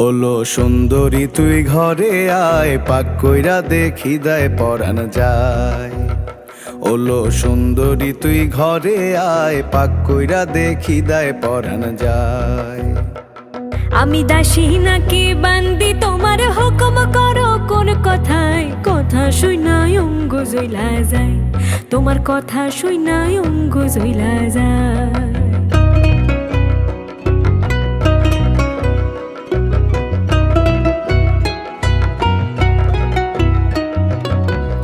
ওলো সুন্দরী তুই ঘরে আয়, পাক কইরা দেখি দায় পরাণ যায়। ওলো সুন্দরী তুই ঘরে আয়, পাক কইরা দেখি দায় পরাণ যায়। আমি দাসী নাকি বান্দি, তোমার হুকুম করো কোন কথায়। কথা শুনাই অঙ্গ জইলা যায়, তোমার কথা শুনাই অঙ্গ জইলা যায়।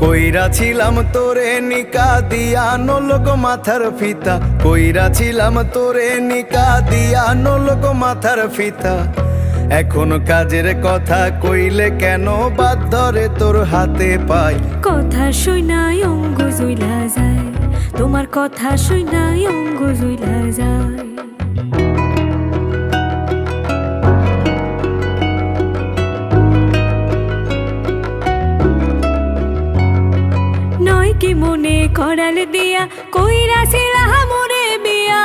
কইরা ছিলাম তোরে নিকা দিয়া নলক মাথার ফিতা, কইরা ছিলাম তোরে নিকা দিয়া নলক মাথার ফিতা। এখন কাজের কথা কইলে কেন বাদ ধরে তোর হাতে পাই। কথা শুনাই অঙ্গ জইলা যায়, তোমার কথা শুনাই অঙ্গ জইলা যায়। নয় কি মনে করাল দিয়া কইরা ছিলা মোরে বিয়া।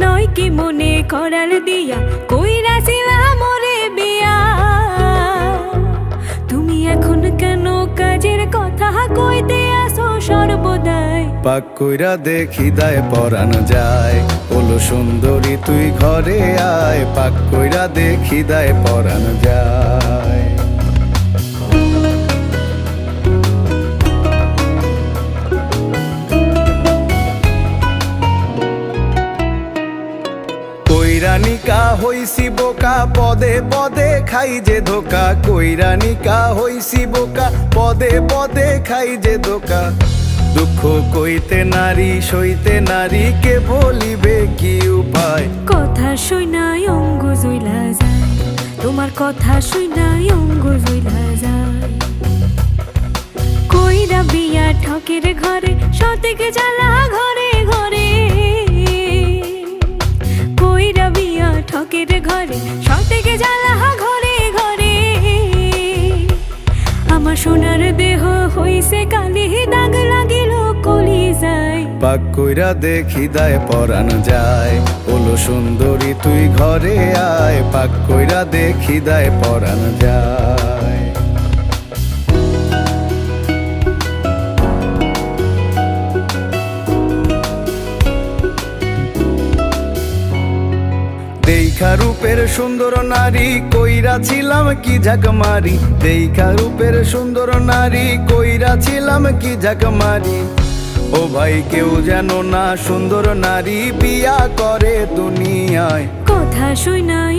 নয় কি মনে করাল দিয়া কইরা ছিলা মোরে বিয়া। তুমি এখন কেন কাজের কথা কইতে আসো সর্বদাই। পাক কইরা দেখি দায় পরাণ যায়। ওলো সুন্দরী তুই ঘরে আয়, পাক কইরা দেখি দায় পরাণ যায়। কইরা নিকা হইছি বোকা, পদে পদে খাই যে ধোকা। কইরা নিকা হইছি বোকা, পদে পদে খাই যে ধোকা। দুঃখ কইতে নারী সইতে নারী, কে বলিবে কি উপায়। কথা শুনাই অঙ্গ জইলা যায়, তোমার কথা শুনাই অঙ্গ জইলা যায়। কইরা বিয়া ঠকের ঘরে, সতেকে জ্বালা ঘরে ঘরে। কইরা বিয়া ঠকের ঘরে, সতেকে জ্বালা ঘরে ঘরে। আমার সোনার দেহ হইছে কালি, দাগ লাগিল কলি যায়। পাক কইরা দেখি দায় পরাণ যায়। ওলো সুন্দরী তুই ঘরে আয়, পাক কইরা দেখি দায় পরাণ যায়। দেখা রূপের সুন্দর নারী, কইরা ছিলাম কি ঝাঁক মারি। দেখা রূপের সুন্দর নারী, কইরা ছিলাম কি ঝাঁক মারি। ও ভাই কেউ যেন না সুন্দর নারী বিয়া করে দুনিয়ায়। কথা শুনাই